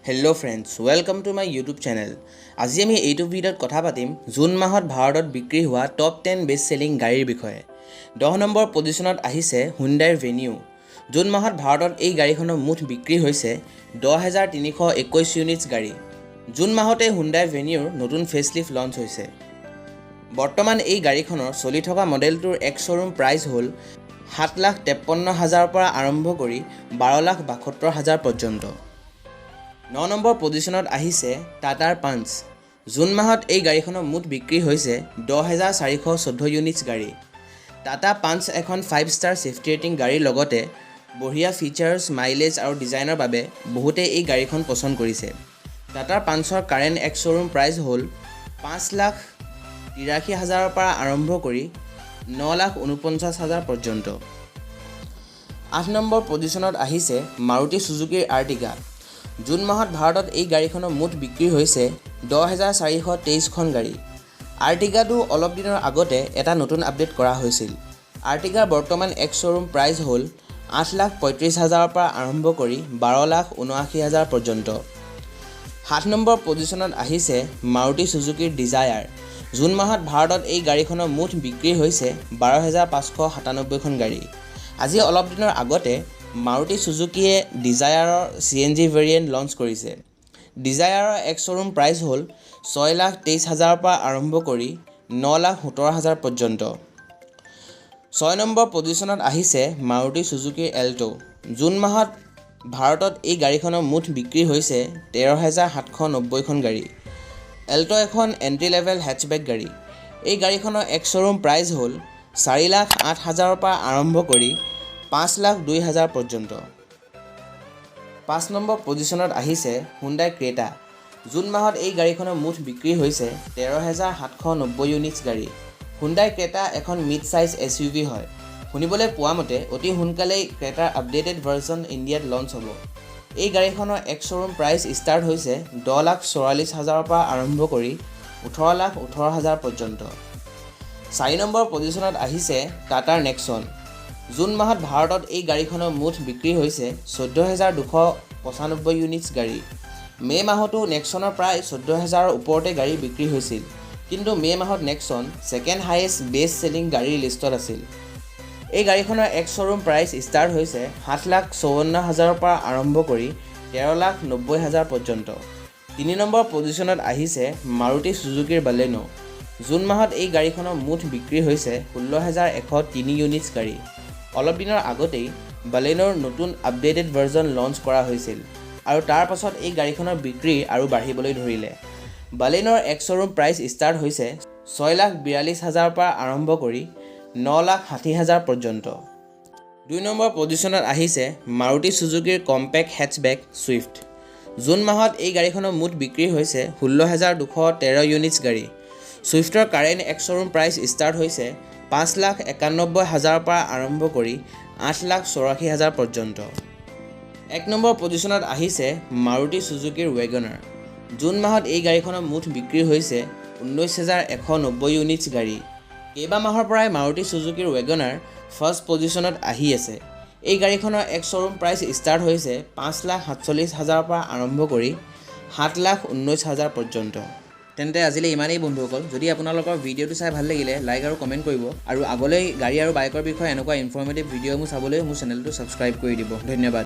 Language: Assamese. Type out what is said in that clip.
Hello friends, welcome to my YouTube channel. আজি আমি এইটো ভিডিঅ'ত কথা পাতিম জুন মাহত ভাৰতত বিক্ৰী হোৱা টপ 10 বেষ্ট সেলিং গাড়ীৰ বিষয়ে। 10 নম্বৰ পজিশনত আহিছে Hyundai Venue। জুন মাহত ভাৰতত এই গাড়ীখনৰ মুঠ বিক্ৰী হৈছে 10321 ইউনিটছ গাড়ী। জুন মাহতে Hyundai Venue নতুন ফেচলিফ্ট লঞ্চ হৈছে। বৰ্তমান এই গাড়ীখনৰ চলি থকা মডেলটোৰ এক শ্বৰুম প্ৰাইস হ'ল 7,53,000 পৰা আৰম্ভ কৰি 12,72,000 পৰ্যন্ত। 9 নম্বৰ পজিশনত আহিছে টাটাৰ পাঞ্চ। জুন মাহত এই গাড়ীখনৰ মুঠ বিক্ৰী হৈছে 10,414 ইউনিটছ গাড়ী। টাটা পাঞ্চ এখন 5 ষ্টাৰ সেফটি ৰেটিং গাড়ীৰ লগতে বঢ়িয়া ফিচাৰ্ছ, মাইলেজ আৰু ডিজাইনৰ বাবে বহুতে এই গাড়ীখন পছন্দ কৰিছে। টাটাৰ পাঞ্চৰ কাৰেণ্ট এক শ্বৰুম প্ৰাইস হ'ল 5,83,000 পৰা আৰম্ভ কৰি 9,49,000 পৰ্যন্ত। 8 নম্বৰ পজিশনত আহিছে মাৰুতি সুজুকিৰ আৰ্টিগা। জুন মাহত ভাৰতত এই গাড়ীখনৰ মুঠ বিক্ৰী হৈছে 10,423খন গাড়ী। আৰ্টিগাটো অলপ দিনৰ আগতে এটা নতুন আপডেট কৰা হৈছিল। আৰ্টিগাৰ বৰ্তমান এক শ্বৰুম প্ৰাইস হ'ল 8,35,000 পৰা আৰম্ভ কৰি 12,79,000 পৰ্যন্ত। 7 নম্বৰ পজিশনত আহিছে মাৰুতি সুজুকিৰ ডিজায়াৰ। জুন মাহত ভাৰতত এই গাড়ীখনৰ মুঠ বিক্ৰী হৈছে 12,597খন গাড়ী। আজি অলপ দিনৰ আগতে মাৰুতি সুজুকিয়ে ডিজায়াৰৰ CNG ভেৰিয়েণ্ট লঞ্চ কৰিছে। ডিজায়াৰৰ এক শ্বৰুম প্ৰাইস হ'ল 6,23,000 পৰা আৰম্ভ কৰি 9,17,000 পৰ্যন্ত। 6 নম্বৰ পজিশনত আহিছে মাৰুতি সুজুকিৰ এল্টো। জুন মাহত ভাৰতত এই গাড়ীখনৰ মুঠ বিক্ৰী হৈছে 13,790খন গাড়ী। এল্টো এখন এণ্ট্ৰি লেভেল হেটচবেক গাড়ী। এই গাড়ীখনৰ এক শ্বৰুম প্ৰাইস হ'ল 4,08,000 পৰা আৰম্ভ কৰি 5,02,000 পৰ্যন্ত। 5 নম্বৰ পজিশনত আহিছে Hyundai Creta। জুন মাহত এই গাড়ীখনৰ মুঠ বিক্ৰী হৈছে 13,790 ইউনিটছ গাড়ী। Hyundai Creta এখন মিড সাইজ SUV হয়। শুনিবলৈ পোৱা মতে অতি সোনকালেই ক্ৰেটাৰ আপডেটেড ভাৰ্জন ইণ্ডিয়াত লঞ্চ হ'ব। এই গাড়ীখনৰ এক শ্বৰুম প্ৰাইস ষ্টাৰ্ট হৈছে 10,44,000 পৰা আৰম্ভ কৰি 18,18,000 পৰ্যন্ত। 4 নম্বৰ পজিশনত আহিছে টাটাৰ নেক্সন। জুন মাহত ভাৰতত এই গাড়ীখনৰ মুঠ বিক্ৰী হৈছে 14,295 ইউনিটছ গাড়ী। মে' মাহতো নেক্সনৰ প্ৰায় 14,000ৰ ওপৰতে গাড়ী বিক্ৰী হৈছিল, কিন্তু মে' মাহত Nexon second highest best selling গাড়ীৰ লিষ্টত আছিল। এই গাড়ীখনৰ এক শ্বৰুম প্ৰাইস ষ্টাৰ্ট হৈছে 7,54,000 পৰা আৰম্ভ কৰি 13,90,000 পৰ্যন্ত। 3 নম্বৰ পজিশনত আহিছে মাৰুতি সুজুকিৰ বালেনো। জুন মাহত এই গাড়ীখনৰ মুঠ বিক্ৰী হৈছে 16,103 ইউনিটছ গাড়ী। অলপ দিনৰ আগতেই বালেনোৰ নতুন আপডেটেড ভাৰ্জন লঞ্চ কৰা হৈছিল আৰু তাৰ পাছত এই গাড়ীখনৰ বিক্ৰী আৰু বাঢ়িবলৈ ধৰিলে। বালেনোৰ এক শ্বৰুম প্ৰাইস ষ্টাৰ্ট হৈছে 6,42,000 পৰা আৰম্ভ কৰি 9,60,000 পৰ্যন্ত। 2 নম্বৰ পজিশনত আহিছে মাৰুতি সুজুকিৰ কম্পেক্ট হেটচবেক ছুইফ্ট। জুন মাহত এই গাড়ীখনৰ মুঠ বিক্ৰী হৈছে 16,213 ইউনিটছ গাড়ী। ছুইফ্টৰ কাৰেণ্ট এক শ্বৰুম প্ৰাইস ষ্টাৰ্ট হৈছে 5,91,000 পৰা আৰম্ভ কৰি 8,84,000 পৰ্যন্ত। 1 নম্বৰ পজিশনত আহিছে মাৰুতি সুজুকিৰ ৱেগনাৰ। জুন মাহত এই গাড়ীখনৰ মুঠ বিক্ৰী হৈছে 19,190 ইউনিটছ গাড়ী। কেইবা মাহৰ পৰাই মাৰুতি সুজুকিৰ ৱেগনাৰ ফাৰ্ষ্ট পজিশনত আহি আছে। এই গাড়ীখনৰ এক শ্বৰুম প্ৰাইস ষ্টাৰ্ট হৈছে 5,47,000 পৰা আৰম্ভ কৰি 7,19,000 পৰ্যন্ত। তেন্তে আজিলৈ ইমানেই বন্ধুসকল। যদি আপোনালোকৰ ভিডিঅ'টো চাই ভাল লাগিলে লাইক আৰু কমেণ্ট কৰিব আৰু আগলৈ গাড়ী আৰু বাইকৰ বিষয়ে এনেকুৱা ইনফৰ্মেটিভ ভিডিঅ'সমূহ চাবলৈ মোৰ চেনেলটো ছাবস্ক্ৰাইব কৰি দিব। ধন্যবাদ।